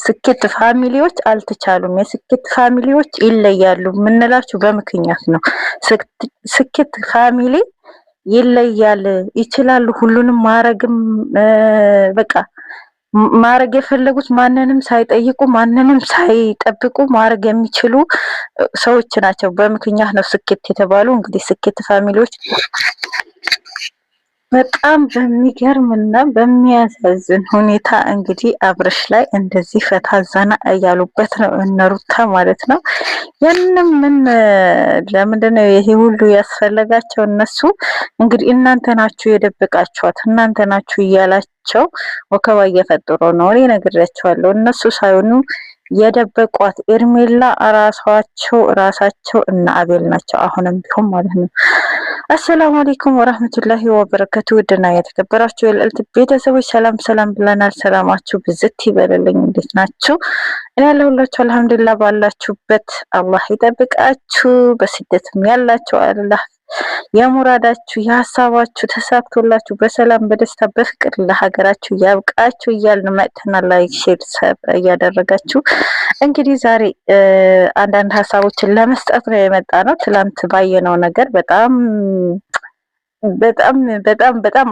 ስኬት ፋሚሊዎች አልተቻሉም። የስኬት ፋሚሊዎች ይለያሉ የምንላችሁ በምክንያት ነው። ስኬት ፋሚሊ ይለያል። ይችላሉ ሁሉንም ማረግም በቃ ማረግ የፈለጉት ማንንም ሳይጠይቁ ማንንም ሳይጠብቁ ማረግ የሚችሉ ሰዎች ናቸው። በምክንያት ነው ስኬት የተባሉ። እንግዲህ ስኬት ፋሚሊዎች በጣም በሚገርምና በሚያሳዝን ሁኔታ እንግዲህ አብርሽ ላይ እንደዚህ ፈታ ዘና እያሉበት ነው እነሩታ ማለት ነው። ያንንም ምን ለምንድነው ይሄ ሁሉ ያስፈለጋቸው? እነሱ እንግዲህ እናንተ ናችሁ የደበቃችኋት፣ እናንተ ናችሁ እያላቸው ወከባ እየፈጠሩ ነው። እኔ ነግሬያቸዋለሁ። እነሱ ሳይሆኑ የደበቋት ኤርሜላ ራሳቸው እና አቤል ናቸው። አሁንም ቢሆን ማለት ነው። አሰላሙ አለይኩም ወራህመቱላሂ ወበረከቱ። ውድና የተከበራችሁ የልዕልት ቤተሰቦች ሰላም ብለናል። ሰላማችሁ ብዝት ይበልልኝ። እንዴት ናችሁ? እኔ ያለሁላችሁ አልሐምዱሊላህ። ባላችሁበት አላህ ይጠብቃችሁ። በስደትም ያላችሁ አላህ የሙራዳችሁ የሀሳባችሁ ተሳክቶላችሁ በሰላም በደስታ በፍቅር ለሀገራችሁ ያብቃችሁ እያልን መጥተናል። ላይክ ሼር ሰብ እያደረጋችሁ እንግዲህ ዛሬ አንዳንድ ሀሳቦችን ለመስጠት ነው የመጣ ነው። ትላንት ባየነው ነገር በጣም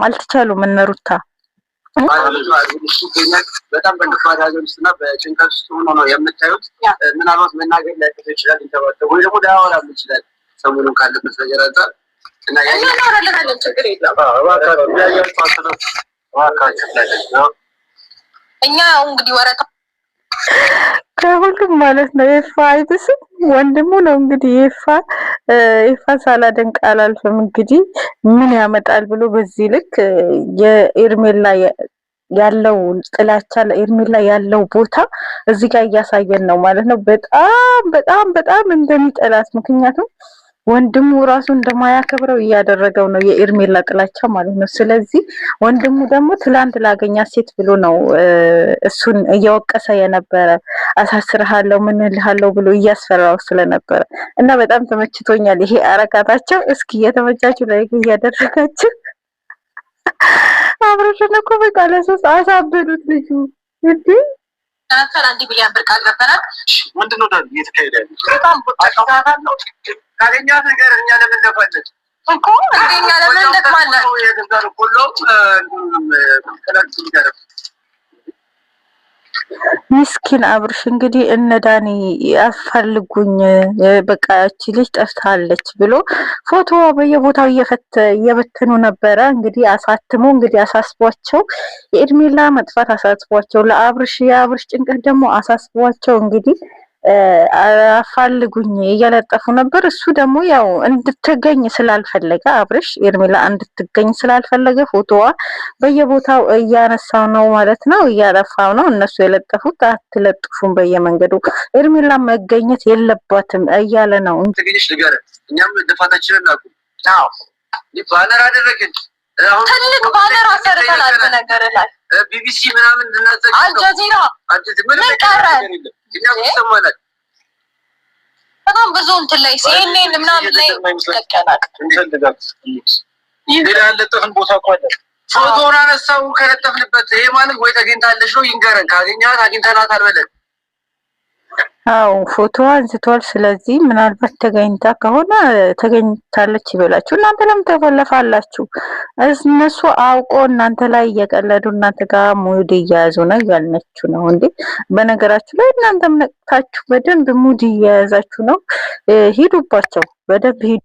አልተቻሉም እነሩታ በጣም በከፋ ሀገር ውስጥና በጭንቀት ውስጥ ሆኖ ነው የምታዩት። ምናልባት መናገር ላይ ይችላል ይተባለ ወይ ደግሞ ዳያወራ ይችላል ሰሞኑን ካለበት ነገር አንፃር እና ያያወራለን ችግር የለም። እኛ እንግዲህ ወረታ ከሁሉም ማለት ነው የፋ አይተስም ወንድሙ ነው እንግዲህ የፋ ሳላደንቅ አላልፍም። እንግዲህ ምን ያመጣል ብሎ በዚህ ልክ የኤርሜላ ያለው ጥላቻ ለኤርሜላ ያለው ቦታ እዚህ ጋር እያሳየን ነው ማለት ነው። በጣም እንደሚጠላት ምክንያቱም ወንድሙ ራሱ እንደማያከብረው እያደረገው ነው የኤርሜላ ጥላቻ ማለት ነው። ስለዚህ ወንድሙ ደግሞ ትላንት ላገኛት ሴት ብሎ ነው እሱን እየወቀሰ የነበረ። አሳስርሃለሁ ምን እልሃለሁ ብሎ እያስፈራው ስለነበረ እና በጣም ተመችቶኛል ይሄ አረካታቸው። እስኪ የተመቻችሁ ላይ እያደረጋችሁ አብረሽን እኮ በቃ ለሶስት አሳበዱት ልጁ እንዴ አንድ ቢሊዮን ብር ቃል ገብተናል። ምንድነው ደግሞ እየተካሄደ ያለው? በጣም ነው ካገኛ ነገር እኛ ለምን ለፋለች እኮ እኛ ለምን እንደማለን የገዛሩ ሁሉ ከላንት ይደረግ ምስኪን አብርሽ እንግዲህ እነ ዳኒ ያፈልጉኝ በቃ እቺ ልጅ ጠፍታለች ብሎ ፎቶዋ በየቦታው እየበተኑ ነበረ። እንግዲህ አሳትሞ እንግዲህ አሳስቧቸው የኤርሜላ መጥፋት አሳስቧቸው የአብርሽ ጭንቀት ደግሞ አሳስቧቸው እንግዲህ አፋልጉኝ እያለጠፉ ነበር። እሱ ደግሞ ያው እንድትገኝ ስላልፈለገ አብርሽ ኤርሜላ እንድትገኝ ስላልፈለገ ፎቶዋ በየቦታው እያነሳው ነው ማለት ነው፣ እያለፋው ነው። እነሱ የለጠፉት አትለጥፉም በየመንገዱ ኤርሜላ መገኘት የለባትም እያለ ነው። እንግዲህ ነገር እኛም ልፋታችንን ናቁ። አዎ ባነር አደረግን። ትልቅ ባነር አሰርተናል። በነገር ላይ ቢቢሲ ምናምን እንደናዘግ አልጀዚራ ምን ቀረ? በጣም ብዙ እንትን ላይ ሲኤንኤን ምናምን ላይ ተቀናቀ ሌላ ያለጠፍን ቦታ እኮ አለ። ፎቶውን አነሳው ከለጠፍንበት። ይሄ ማለት ወይ ተገኝታለሽ ነው ይንገረን። ካገኛት አግኝተናታል በለን። አው ፎቶዋ አንስቷል። ስለዚህ ምናልባት ተገኝታ ከሆነ ተገኝታለች ይበላችሁ። እናንተ ለምን ተፈለፋላችሁ? እነሱ አውቆ እናንተ ላይ እየቀለዱ እናንተ ጋር ሙድ እየያዙ ነው ያልነችሁ ነው እንዴ? በነገራችሁ ላይ እናንተም ነቅታችሁ በደንብ ሙድ እየያዛችሁ ነው። ሂዱባቸው በደንብ ሂዱ።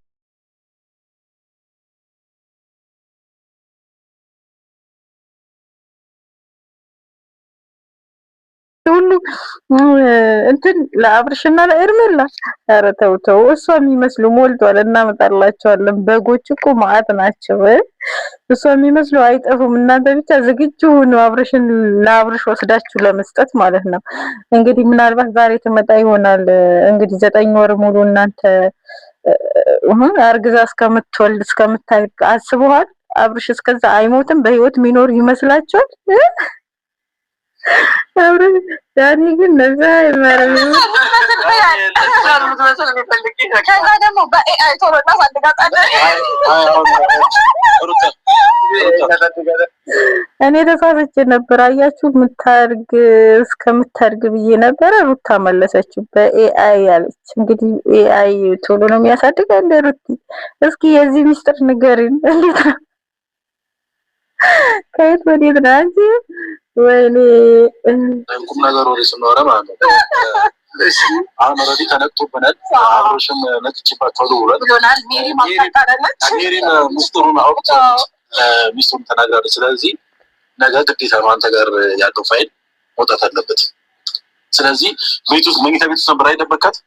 ሁሉ እንትን ለአብርሽና ለኤርሜላ ኧረ ተው እሷ የሚመስሉ ሞልቷል። እናመጣላቸዋለን። በጎች እኮ ማዕት ናቸው። እሷ የሚመስሉ አይጠፉም። እናንተ ብቻ ዝግጁ ሁኑ ለአብርሽ ወስዳችሁ ለመስጠት ማለት ነው። እንግዲህ ምናልባት ዛሬ ትመጣ ይሆናል። እንግዲህ 9 ወር ሙሉ እናንተ አርግዛ እስከምትወልድ እስከምታይ አስበዋል። አብርሽ እስከዛ አይሞትም በህይወት የሚኖር ይመስላችኋል? ዳኒ ግን ነዛ ይማረኝ ከዛ ደግሞ በኤአይ ቶሎ እናሳድጋታለን። እኔ ተሳስቼ ነበር። አያችሁ እስከምታድግ ብዬ ነበረ። ሩታ መለሰችው በኤአይ ያለች። እንግዲህ ኤአይ ቶሎ ነው የሚያሳድገው እንደ ሩቲ። እስኪ የዚህ ሚስጥር ንገሪን። እንዴት ነው? ከየት ወዴት ነው አንቺ? ወይኔ ቁም ነገር ወሬ ስንወራ ማለት ነው። አሁን ኦልሬዲ ተነቅቶብናል። አብሮሽም ነቅቼባቸዋለሁ ብሏል። ሜሪን ሚስጥሩን አውጥታለች፣ ሚስጥሩን ተናግራለች። ስለዚህ ነገ ግዴታ ነው አንተ ጋር ያለው ፋይል መውጣት አለበት። ስለዚህ ቤት ውስጥ መኝታ ቤት ውስጥ ነበር አይደበካት።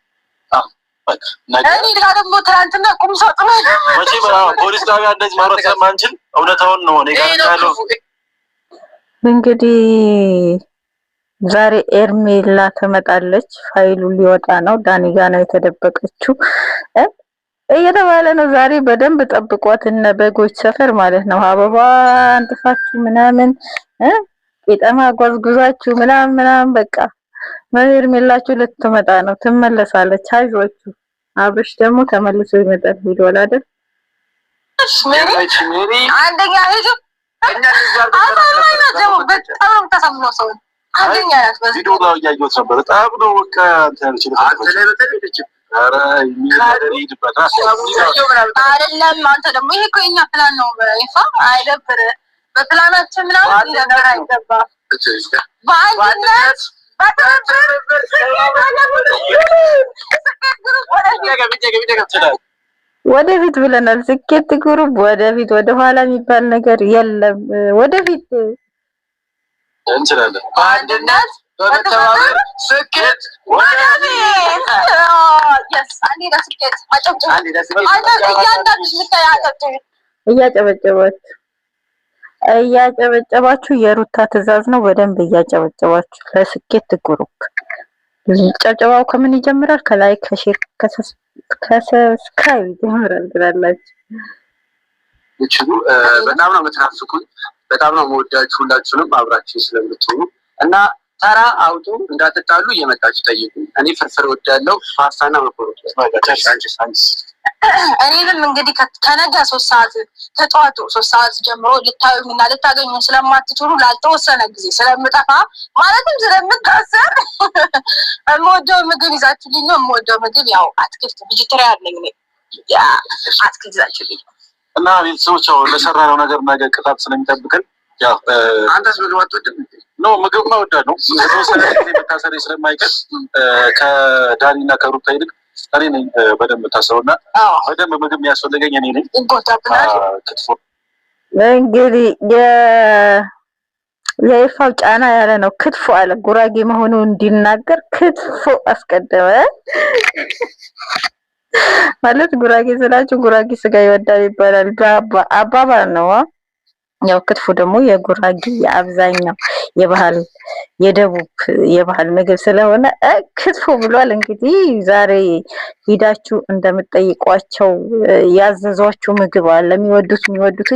እኔ ደግሞ ትናንትና ቁም ሳጥን መቼም ፖሊስ ጣቢያ እንደዚህ ማውራት ስለማንችል እውነታውን ነው እኔ ጋር ያለው። እንግዲህ ዛሬ ኤርሜላ ትመጣለች። ፋይሉ ሊወጣ ነው። ዳኒ ጋ ነው የተደበቀችው እየተባለ ነው። ዛሬ በደንብ ጠብቋት እነ በጎች ሰፈር ማለት ነው። አበባ አንጥፋችሁ ምናምን ቄጠማ ጓዝጉዛችሁ ምናምን በቃ ኤርሜላችሁ ልትመጣ ነው። ትመለሳለች። አይዟችሁ። አብርሽ ደግሞ ተመልሶ ይመጣል። ሄዷል አይደል? ሜሪ አንደኛ ሄዱ በጣም ተሰምነው ሰው አንደኛ ናት። በዚህ ቪዲዮ ላይ ያየሁት ነበር። በጣም ነው በቃ አንተ አይደለም አንተ ደግሞ ይሄ እኮ የኛ ፕላን ነው። ይፋ አይደብር በፕላናችን ምናምን ይደብር አይገባ በአንድነት ወደፊት ብለናል። ስኬት ግሩፕ ወደፊት፣ ወደኋላ የሚባል ነገር የለም። ወደፊት እንችላለን። በአንድነት በመተባበር ስኬት ወደፊት። እያጨበጨባችሁ የሩታ ትዕዛዝ ነው። በደንብ እያጨበጨባችሁ ለስኬት ግሩፕ። ጨብጨባው ከምን ይጀምራል? ከላይ ከሼር ከሰብስክራይብ ይጀምራል ትላላችሁ። እችሉ በጣም ነው የምትናፍቁኝ። በጣም ነው የምወዳችሁ ሁላችሁንም አብራችሁ ስለምትሆኑ እና ተራ አውጡ እንዳትጣሉ እየመጣችሁ ጠይቁ። እኔ ፍርፍር ወዳለው ፓስታና መኮሮኒ እኔንም እንግዲህ ከነገ 3 ሰዓት ከጠዋቱ 3 ሰዓት ጀምሮ ልታዩኝና ልታገኙ ስለማትችሉ ላልተወሰነ ጊዜ ስለምጠፋ ማለትም ስለምታሰር የምወደው ምግብ ይዛችሁልኝ ነው። የምወደው ምግብ ያው አትክልት ቬጂቴሪያን ነኝ ያ አትክልት ይዛችሁልኝ እና ቤተሰቦች ለሰራነው ነገር ነገ ቅጣት ስለሚጠብቀን ያው አንተስ ምግብ አትወድም ነው? ምግብ ማውዳት ነው። የተወሰነ ጊዜ መታሰሪ ስለማይቀር ከዳኒና ከሩታ ይልቅ እኔ ነኝ በደንብ ታስረውና በደንብ ምግብ የሚያስፈልገኝ እኔ ነኝ። ክትፎ እንግዲህ የይፋው ጫና ያለ ነው። ክትፎ አለ ጉራጌ መሆኑ እንዲናገር ክትፎ አስቀደመ ማለት ጉራጌ ስላችሁ ጉራጌ ስጋ ይወዳል ይባላል አባባል ነው። ያው ክትፎ ደግሞ የጉራጌ የአብዛኛው የባህል የደቡብ የባህል ምግብ ስለሆነ ክትፎ ብሏል። እንግዲህ ዛሬ ሂዳችሁ እንደምትጠይቋቸው ያዘዟችሁ ምግብ አለ። የሚወዱት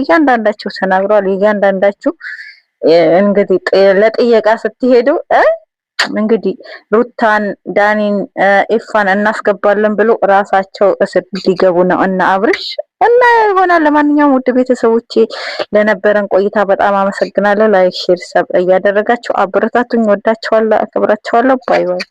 እያንዳንዳቸው ተናግረዋል። እያንዳንዳችሁ እንግዲህ ለጥየቃ ስትሄዱ እንግዲህ ሩታን፣ ዳኒን፣ ኢፋን እናስገባለን ብሎ ራሳቸው እስር ሊገቡ ነው እና አብርሽ እና ይሆናል። ለማንኛውም ውድ ቤተሰቦቼ ለነበረን ቆይታ በጣም አመሰግናለሁ። ላይክ፣ ሼር፣ ሰብ እያደረጋችሁ አበረታቱኝ። ወዳችኋለሁ፣ አከብራችኋለሁ። ባይ ባይ።